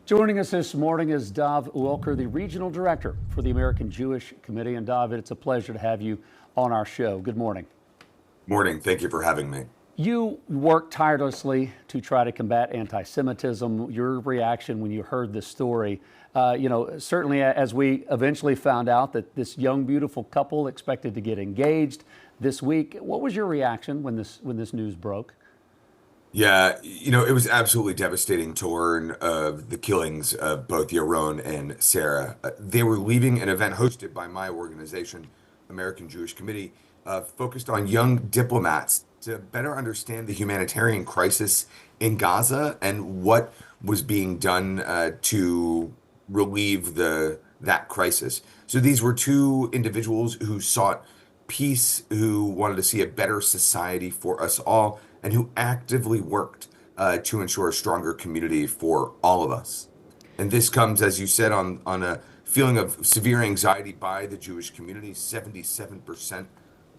Joining us this morning is Dov Wilker, the Regional Director for the American Jewish Committee. And Dov, it's a pleasure to have you on our show. Good morning. Morning. Thank you for having me. You work tirelessly to try to combat anti-Semitism. Your reaction when you heard this story, certainly as we eventually found out that this young, beautiful couple expected to get engaged this week, what was your reaction when this news broke? Yeah, it was absolutely devastating to learn of the killings of both Yaron and Sarah. They were leaving an event hosted by my organization, American Jewish Committee, focused on young diplomats to better understand the humanitarian crisis in Gaza and what was being done to relieve that crisis. So these were two individuals who sought peace, who wanted to see a better society for us all, and who actively worked to ensure a stronger community for all of us. And this comes, as you said, on a feeling of severe anxiety by the Jewish community. 77%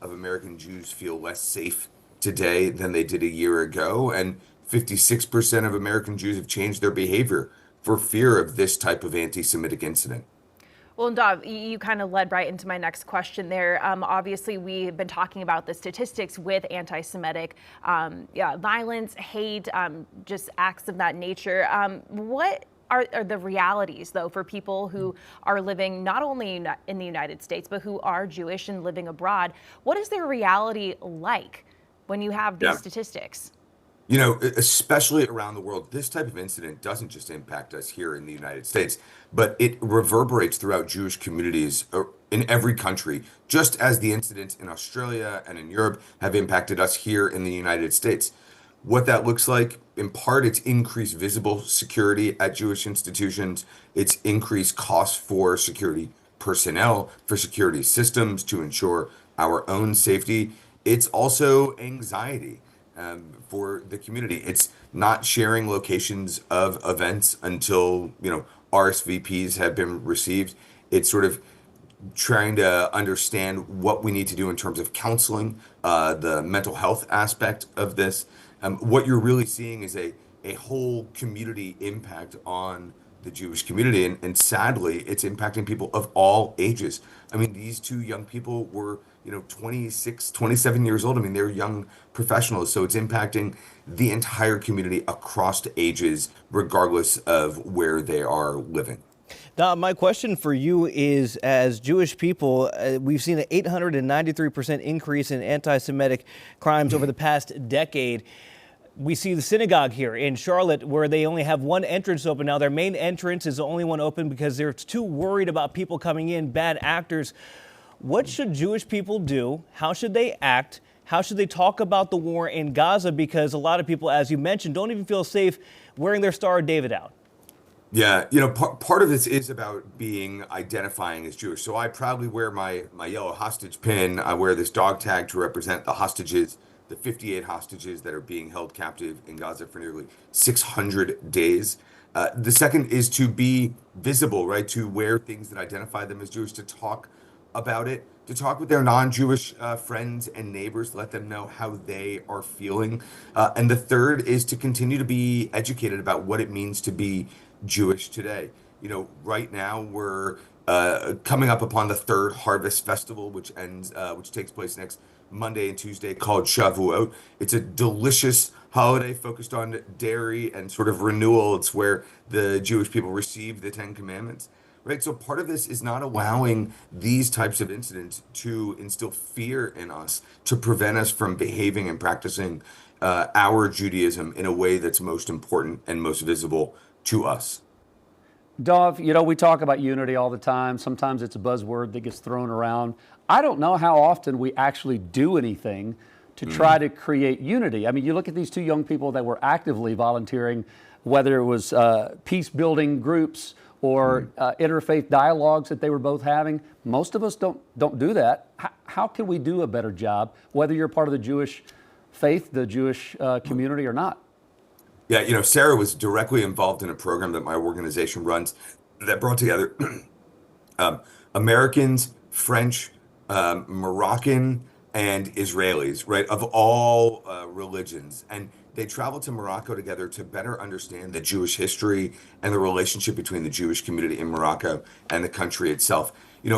of American Jews feel less safe today than they did a year ago, and 56% of American Jews have changed their behavior for fear of this type of anti-Semitic incident. Well, Dov, you kind of led right into my next question there. Obviously, we've been talking about the statistics with anti-Semitic violence, hate, just acts of that nature. What are the realities, though, for people who are living not only in the United States, but who are Jewish and living abroad? What is their reality like when you have these statistics? Especially around the world, this type of incident doesn't just impact us here in the United States, but it reverberates throughout Jewish communities in every country, just as the incidents in Australia and in Europe have impacted us here in the United States. What that looks like, in part, it's increased visible security at Jewish institutions. It's increased costs for security personnel, for security systems to ensure our own safety. It's also anxiety. For the community. It's not sharing locations of events until, RSVPs have been received. It's sort of trying to understand what we need to do in terms of counseling, the mental health aspect of this. What you're really seeing is a whole community impact on the Jewish community. And sadly, it's impacting people of all ages. I mean, these two young people were 26, 27 years old. I mean, they're young professionals. So it's impacting the entire community across the ages, regardless of where they are living. Now, my question for you is, as Jewish people, we've seen an 893% increase in anti-Semitic crimes over the past decade. We see the synagogue here in Charlotte where they only have one entrance open now. Their main entrance is the only one open because they're too worried about people coming in, bad actors. What should Jewish people do? How should they act? How should they talk about the war in Gaza? Because a lot of people, as you mentioned, don't even feel safe wearing their Star of David out. Yeah, part of this is about identifying as Jewish. So I proudly wear my yellow hostage pin. I wear this dog tag to represent the hostages, the 58 hostages that are being held captive in Gaza for nearly 600 days. The second is to be visible, right? To wear things that identify them as Jewish, to talk about it, to talk with their non-Jewish friends and neighbors, let them know how they are feeling. And the third is to continue to be educated about what it means to be Jewish today. Right now we're coming up upon the third Harvest Festival, which takes place next Monday and Tuesday, called Shavuot. It's a delicious holiday focused on dairy and sort of renewal. It's where the Jewish people receive the Ten Commandments. Right. So part of this is not allowing these types of incidents to instill fear in us, to prevent us from behaving and practicing our Judaism in a way that's most important and most visible to us. Dov, we talk about unity all the time. Sometimes it's a buzzword that gets thrown around. I don't know how often we actually do anything to try to create unity. I mean, you look at these two young people that were actively volunteering, whether it was peace building groups or interfaith dialogues that they were both having. Most of us don't do that. How can we do a better job, whether you're part of the Jewish faith, the Jewish community or not? Yeah, Sarah was directly involved in a program that my organization runs that brought together Americans, French, Moroccan, and Israelis, right, of all religions. And They traveled to Morocco together to better understand the Jewish history and the relationship between the Jewish community in Morocco and the country itself.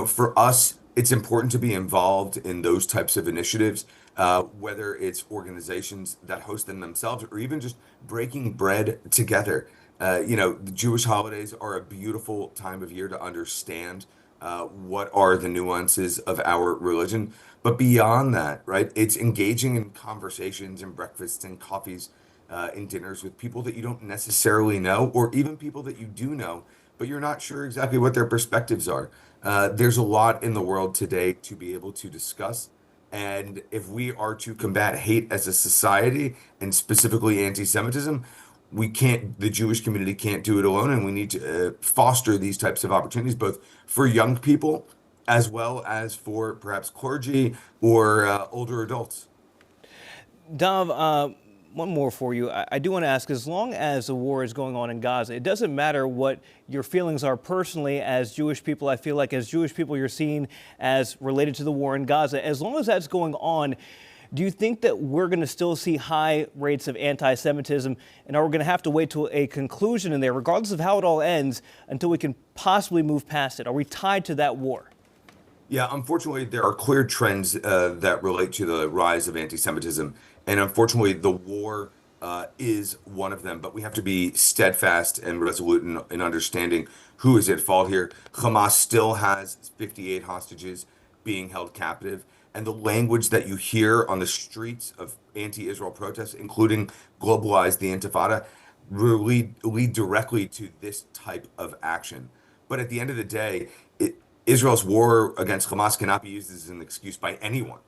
For us, it's important to be involved in those types of initiatives, whether it's organizations that host them themselves or even just breaking bread together. The Jewish holidays are a beautiful time of year to understand what are the nuances of our religion. But beyond that, right, it's engaging in conversations and breakfasts and coffees and dinners with people that you don't necessarily know, or even people that you do know, but you're not sure exactly what their perspectives are. There's a lot in the world today to be able to discuss. And if we are to combat hate as a society, and specifically anti-Semitism, the Jewish community can't do it alone, and we need to foster these types of opportunities, both for young people as well as for perhaps clergy or older adults. Dov, one more for you. I do want to ask, as long as the war is going on in Gaza, it doesn't matter what your feelings are personally as Jewish people. I feel like as Jewish people, you're seen as related to the war in Gaza. As long as that's going on, do you think that we're going to still see high rates of anti-Semitism, and are we going to have to wait till a conclusion in there, regardless of how it all ends, until we can possibly move past it? Are we tied to that war? Yeah, unfortunately, there are clear trends that relate to the rise of anti-Semitism. And unfortunately, the war is one of them. But we have to be steadfast and resolute in understanding who is at fault here. Hamas still has 58 hostages being held captive. And the language that you hear on the streets of anti-Israel protests, including globalize the Intifada, lead directly to this type of action. But at the end of the day, Israel's war against Hamas cannot be used as an excuse by anyone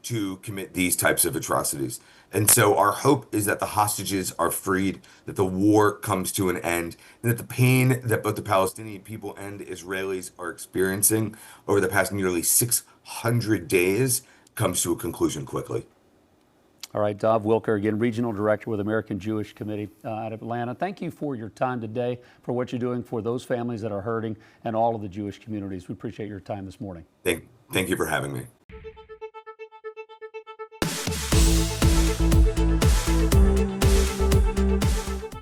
to commit these types of atrocities. And so our hope is that the hostages are freed, that the war comes to an end, and that the pain that both the Palestinian people and Israelis are experiencing over the past nearly 600 days comes to a conclusion quickly. All right, Dov Wilker, again, Regional Director with American Jewish Committee out of Atlanta. Thank you for your time today, for what you're doing for those families that are hurting and all of the Jewish communities. We appreciate your time this morning. Thank you for having me.